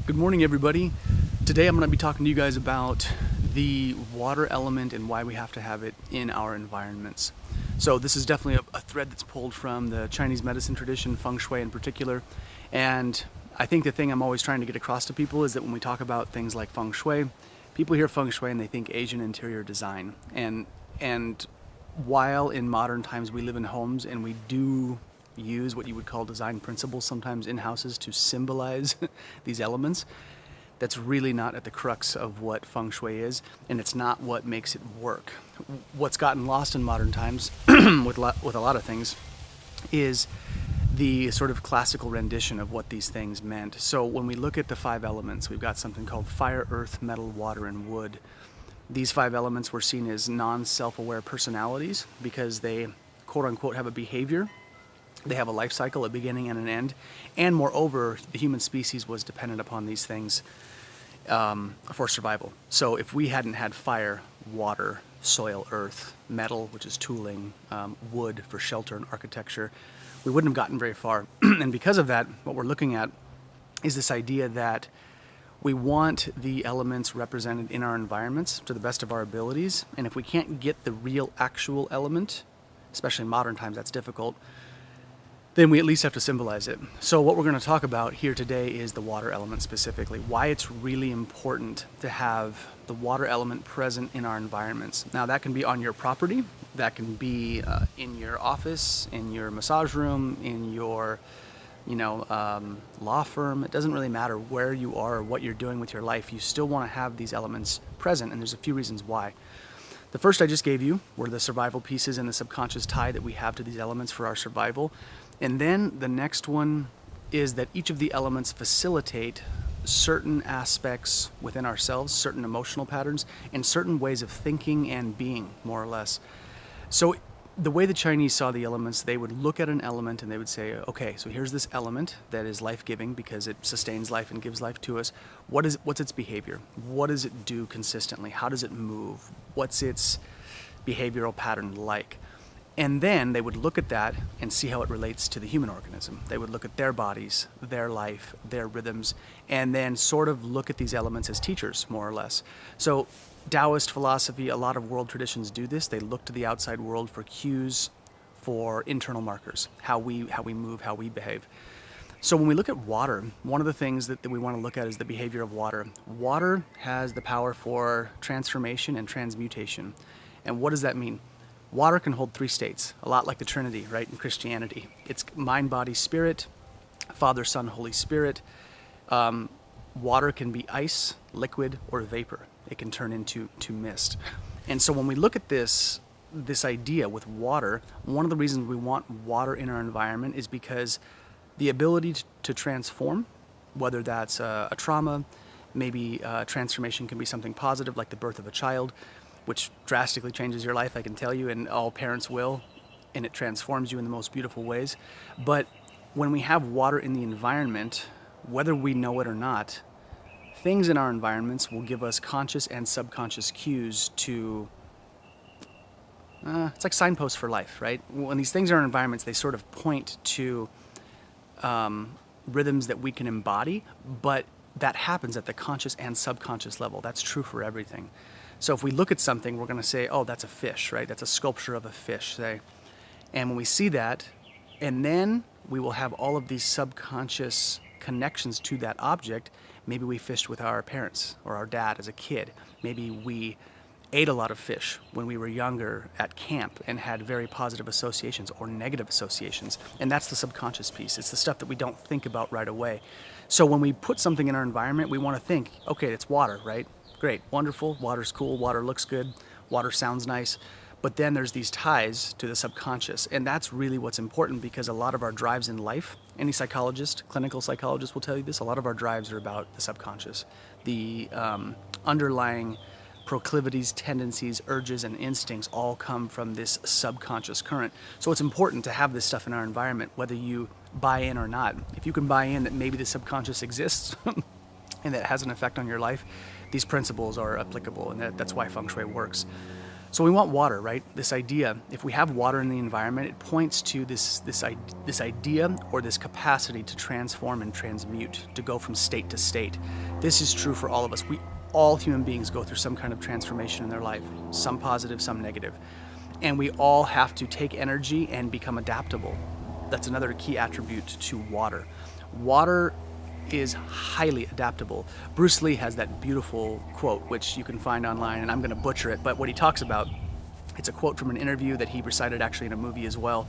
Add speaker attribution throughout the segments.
Speaker 1: Good morning, everybody. Today I'm going to be talking to you guys about the water element and why we have to have it in our environments. So this is definitely a thread that's pulled from the Chinese medicine tradition, feng shui in particular. And I think the thing I'm always trying to get across to people is that when we talk about things like feng shui, people hear feng shui and they think Asian interior design. And while in modern times we live in homes and we do use what you would call design principles sometimes in houses to symbolize these elements, that's really not at the crux of what feng shui is, and it's not what makes it work. What's gotten lost in modern times with a lot of things is the sort of classical rendition of what these things meant. So when we look at the 5 elements, we've got something called fire, earth, metal, water, and wood. These 5 elements were seen as non-self-aware personalities because they, quote-unquote, have a behavior. They have a life cycle, a beginning and an end. And moreover, the human species was dependent upon these things for survival. So if we hadn't had fire, water, soil, earth, metal, which is tooling, wood for shelter and architecture, we wouldn't have gotten very far. And because of that, what we're looking at is this idea that we want the elements represented in our environments to the best of our abilities. And if we can't get the real actual element, especially in modern times, that's difficult, then we at least have to symbolize it. So what we're going to talk about here today is the water element specifically, why it's really important to have the water element present in our environments. Now that can be on your property, that can be in your office, in your massage room, in your law firm. It doesn't really matter where you are or what you're doing with your life. You still want to have these elements present, and there's a few reasons why. The first I just gave you were the survival pieces and the subconscious tie that we have to these elements for our survival. And then the next one is that each of the elements facilitate certain aspects within ourselves, certain emotional patterns, and certain ways of thinking and being, more or less. So the way the Chinese saw the elements, they would look at an element and they would say, okay, so here's this element that is life-giving because it sustains life and gives life to us. What's its behavior? What does it do consistently? How does it move? What's its behavioral pattern like? And then they would look at that and see how it relates to the human organism. They would look at their bodies, their life, their rhythms, and then sort of look at these elements as teachers, more or less. So Taoist philosophy, a lot of world traditions do this. They look to the outside world for cues, for internal markers, how we move, how we behave. So when we look at water, one of the things that we want to look at is the behavior of water. Water has the power for transformation and transmutation. And what does that mean? Water can hold 3 states, a lot like the Trinity, right, in Christianity. It's mind, body, spirit, Father, Son, Holy Spirit. Water can be ice, liquid, or vapor. It can turn into mist. And so when we look at this idea with water, one of the reasons we want water in our environment is because the ability to transform, whether that's a trauma, maybe transformation can be something positive like the birth of a child, which drastically changes your life, I can tell you, and all parents will, and it transforms you in the most beautiful ways. But when we have water in the environment, whether we know it or not, things in our environments will give us conscious and subconscious cues to, it's like signposts for life, right? When these things are in environments, they sort of point to rhythms that we can embody, but that happens at the conscious and subconscious level. That's true for everything. So if we look at something, we're going to say, oh, that's a fish, right? That's a sculpture of a fish, say. And when we see that, and then we will have all of these subconscious connections to that object. Maybe we fished with our parents or our dad as a kid. Maybe we ate a lot of fish when we were younger at camp and had very positive associations or negative associations. And that's the subconscious piece. It's the stuff that we don't think about right away. So when we put something in our environment, we want to think, okay, it's water, right? Great, wonderful, water's cool, water looks good, water sounds nice, but then there's these ties to the subconscious, and that's really what's important because a lot of our drives in life, any psychologist, clinical psychologist will tell you this, a lot of our drives are about the subconscious, the underlying proclivities, tendencies, urges, and instincts all come from this subconscious current. So it's important to have this stuff in our environment, whether you buy in or not. If you can buy in that maybe the subconscious exists and that has an effect on your life, these principles are applicable, and that's why feng shui works. So we want water, right? This idea, if we have water in the environment, it points to this idea or this capacity to transform and transmute, to go from state to state. This is true for all of us. All human beings go through some kind of transformation in their life, some positive, some negative. And we all have to take energy and become adaptable. That's another key attribute to water. Water is highly adaptable. Bruce Lee has that beautiful quote, which you can find online, and I'm going to butcher it, but what he talks about, it's a quote from an interview that he recited actually in a movie as well.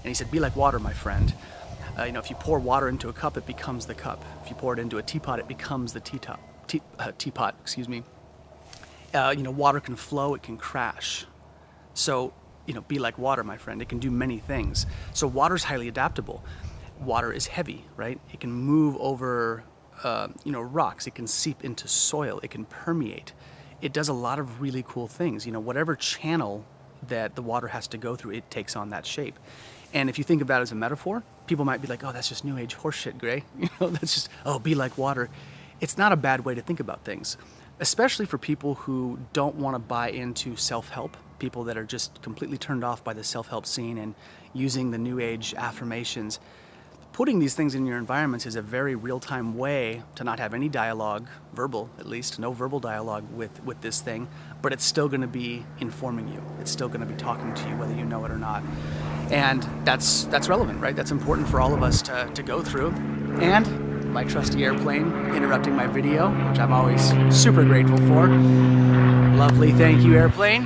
Speaker 1: And he said, "Be like water, my friend. If you pour water into a cup, it becomes the cup. If you pour it into a teapot, it becomes the teapot, excuse me. Water can flow, it can crash. So, be like water, my friend. It can do many things. So water's highly adaptable. Water is heavy, right? It can move over, rocks. It can seep into soil. It can permeate. It does a lot of really cool things. Whatever channel that the water has to go through, it takes on that shape. And if you think of that as a metaphor, people might be like, oh, that's just New Age horseshit, Gray. That's just, be like water. It's not a bad way to think about things, especially for people who don't want to buy into self-help, people that are just completely turned off by the self-help scene and using the New Age affirmations. Putting these things in your environments is a very real-time way to not have any dialogue, verbal at least, no verbal dialogue with this thing, but it's still going to be informing you. It's still going to be talking to you whether you know it or not. And that's relevant, right? That's important for all of us to go through. And my trusty airplane interrupting my video, which I'm always super grateful for. Lovely, thank you, airplane.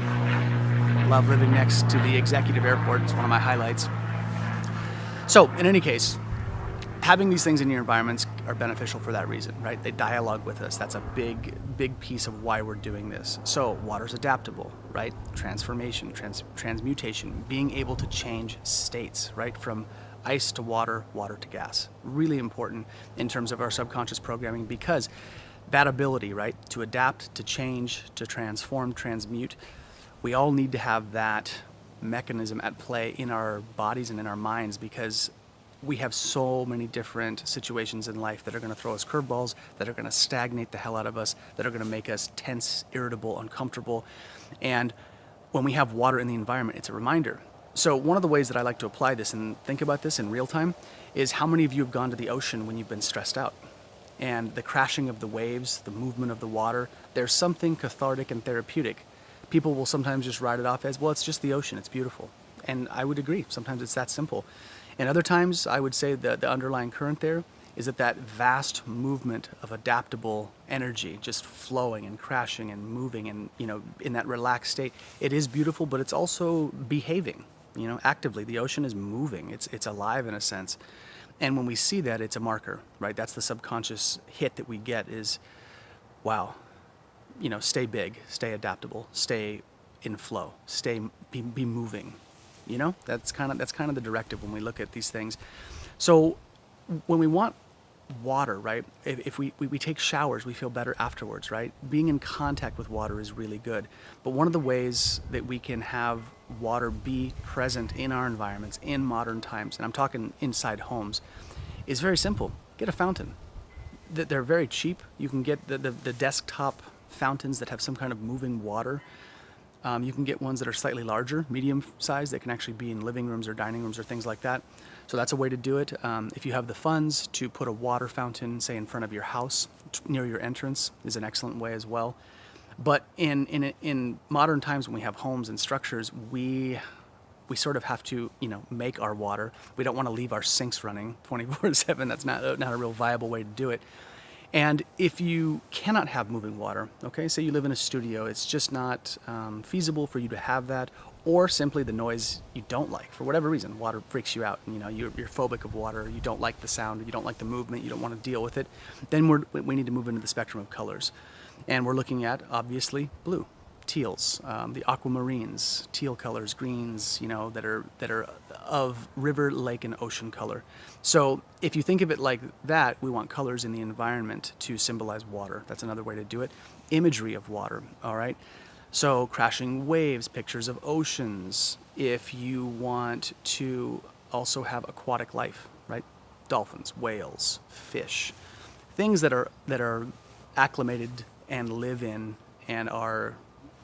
Speaker 1: Love living next to the executive airport. It's one of my highlights. So, in any case, having these things in your environments are beneficial for that reason, right? They dialogue with us. That's a big piece of why we're doing this. So water's adaptable, right? Transformation, transmutation, being able to change states, right? From ice to water, water to gas. Really important in terms of our subconscious programming, because that ability, right? To adapt, to change, to transform, transmute, we all need to have that mechanism at play in our bodies and in our minds, because we have so many different situations in life that are going to throw us curveballs, that are going to stagnate the hell out of us, that are going to make us tense, irritable, uncomfortable. And when we have water in the environment, it's a reminder. So one of the ways that I like to apply this and think about this in real time is how many of you have gone to the ocean when you've been stressed out? And the crashing of the waves, the movement of the water, there's something cathartic and therapeutic. People will sometimes just write it off as, well, it's just the ocean, it's beautiful. And I would agree, sometimes it's that simple. And other times, I would say that the underlying current there is that vast movement of adaptable energy just flowing and crashing and moving and, in that relaxed state. It is beautiful, but it's also behaving, actively. The ocean is moving. It's alive in a sense. And when we see that, it's a marker, right? That's the subconscious hit that we get is, wow, stay big, stay adaptable, stay in flow, be moving. That's kind of the directive when we look at these things. So when we want water, right, if we take showers, we feel better afterwards, right? Being in contact with water is really good. But one of the ways that we can have water be present in our environments in modern times, and I'm talking inside homes, is very simple. Get a fountain. They're very cheap. You can get the desktop fountains that have some kind of moving water. You can get ones that are slightly larger, medium size, that can actually be in living rooms or dining rooms or things like that. So that's a way to do it. If you have the funds to put a water fountain, say in front of your house, near your entrance, is an excellent way as well. But in modern times when we have homes and structures, we sort of have to, make our water. We don't want to leave our sinks running 24/7. That's not a real viable way to do it. And if you cannot have moving water, okay, say you live in a studio, it's just not feasible for you to have that, or simply the noise you don't like for whatever reason. Water freaks you out, and you're phobic of water, you don't like the sound, you don't like the movement, you don't want to deal with it. Then we need to move into the spectrum of colors. And we're looking at, obviously, blue, teals, the aquamarines, teal colors, greens, that are of river, lake, and ocean color. So if you think of it like that, we want colors in the environment to symbolize water. That's another way to do it. Imagery of water, all right? So crashing waves, pictures of oceans. If you want to also have aquatic life, right? Dolphins, whales, fish, things that are acclimated and live in and are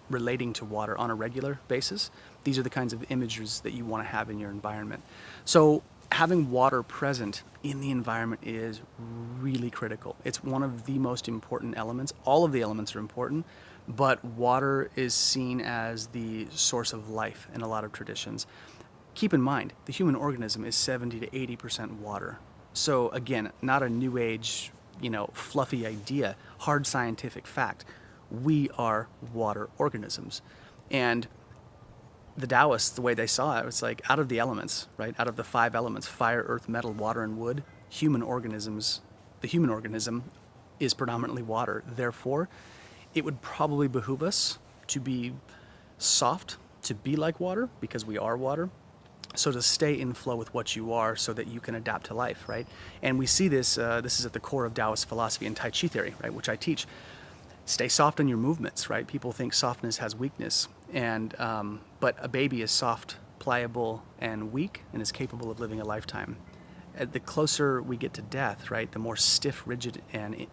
Speaker 1: relating to water on a regular basis, these are the kinds of images that you want to have in your environment. So having water present in the environment is really critical. It's one of the most important elements. All of the elements are important, but water is seen as the source of life in a lot of traditions. Keep in mind, the human organism is 70 to 80% water. So again, not a new age, fluffy idea, hard scientific fact. We are water organisms. And the Taoists, the way they saw it, it's like out of the elements, right? Out of the 5 elements, fire, earth, metal, water, and wood, the human organism is predominantly water. Therefore, it would probably behoove us to be soft, to be like water, because we are water. So to stay in flow with what you are so that you can adapt to life, right? And we see this, this is at the core of Taoist philosophy and Tai Chi theory, right, which I teach. Stay soft in your movements, right? People think softness has weakness, but a baby is soft, pliable, and weak, and is capable of living a lifetime. The closer we get to death, right, the more stiff, rigid, and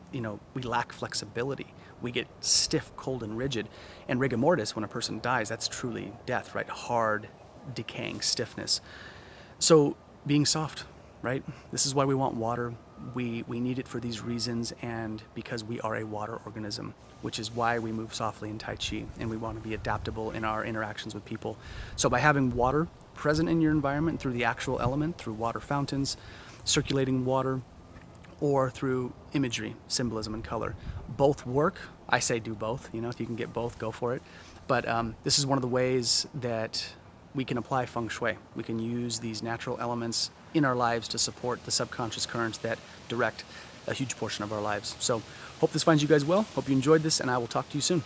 Speaker 1: we lack flexibility. We get stiff, cold, and rigid. And rigor mortis, when a person dies, that's truly death, right? Hard, decaying stiffness. So being soft, right? This is why we want water. We need it for these reasons, and because we are a water organism, which is why we move softly in Tai Chi, and we want to be adaptable in our interactions with people. So by having water present in your environment through the actual element, through water fountains, circulating water, or through imagery, symbolism, and color, both work. I say do both. If you can get both, go for it. But this is one of the ways that we can apply feng shui. We can use these natural elements in our lives to support the subconscious currents that direct a huge portion of our lives. So hope this finds you guys well. Hope you enjoyed this, and I will talk to you soon.